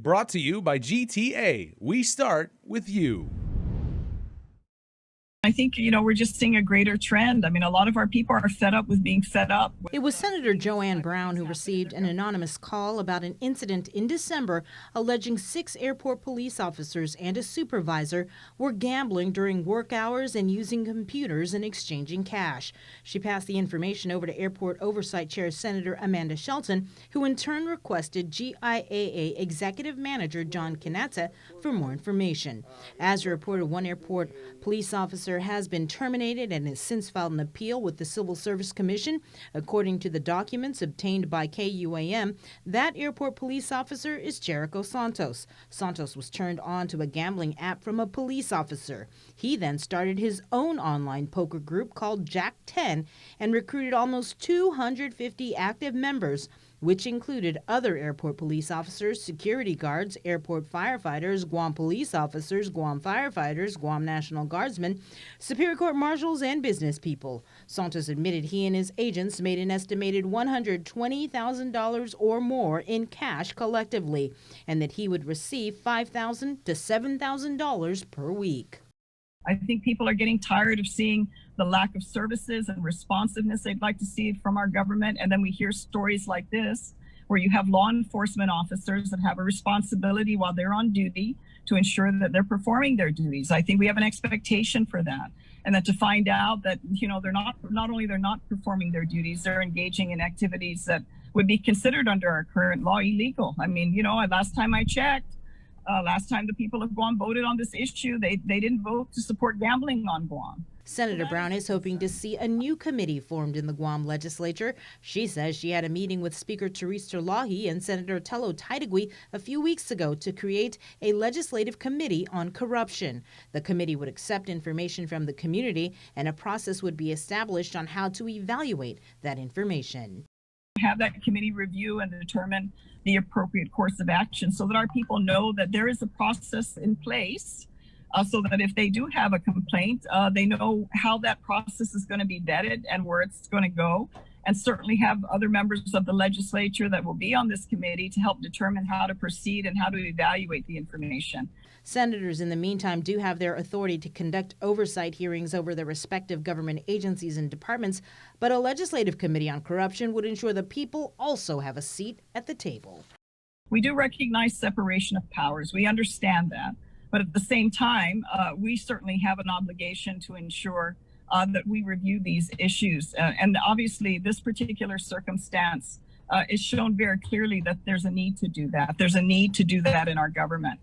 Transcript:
Brought to you by GTA. We start with you. I think, we're just seeing a greater trend. I mean, a lot of our people are fed up with being fed up. It was Senator Joanne Brown who received an anonymous call about an incident in December alleging 6 airport police officers and a supervisor were gambling during work hours and using computers and exchanging cash. She passed the information over to Airport Oversight Chair Senator Amanda Shelton, who in turn requested GIAA Executive Manager John Kanata for more information. As reported, one airport police officer has been terminated and has since filed an appeal with the Civil Service Commission. According to the documents obtained by KUAM, that airport police officer is Jericho Santos. Santos was turned on to a gambling app from a police officer. He then started his own online poker group called Jack 10 and recruited almost 250 active members, which included other airport police officers, security guards, airport firefighters, Guam police officers, Guam firefighters, Guam National Guardsmen, Superior Court marshals, and business people. Santos admitted he and his agents made an estimated $120,000 or more in cash collectively, and that he would receive $5,000 to $7,000 per week. I think people are getting tired of seeing the lack of services and responsiveness. They'd like to see it from our government. And then we hear stories like this, where you have law enforcement officers that have a responsibility while they're on duty to ensure that they're performing their duties. I think we have an expectation for that. And that to find out that, they're not only they're not performing their duties, they're engaging in activities that would be considered under our current law illegal. I mean, last time I checked, last time the people of Guam voted on this issue, they didn't vote to support gambling on Guam. Senator Brown is hoping to see a new committee formed in the Guam legislature. She says she had a meeting with Speaker Therese Terlahi and Senator Tello Taitagui a few weeks ago to create a legislative committee on corruption. The committee would accept information from the community, and a process would be established on how to evaluate that information. Have that committee review and determine the appropriate course of action so that our people know that there is a process in place, so that if they do have a complaint, they know how that process is going to be vetted and where it's going to go, and certainly have other members of the legislature that will be on this committee to help determine how to proceed and how to evaluate the information. Senators, in the meantime, do have their authority to conduct oversight hearings over their respective government agencies and departments, but a legislative committee on corruption would ensure the people also have a seat at the table. We do recognize separation of powers. We understand that. But at the same time, we certainly have an obligation to ensure that we review these issues. And obviously, this particular circumstance is shown very clearly that there's a need to do that. There's a need to do that in our government.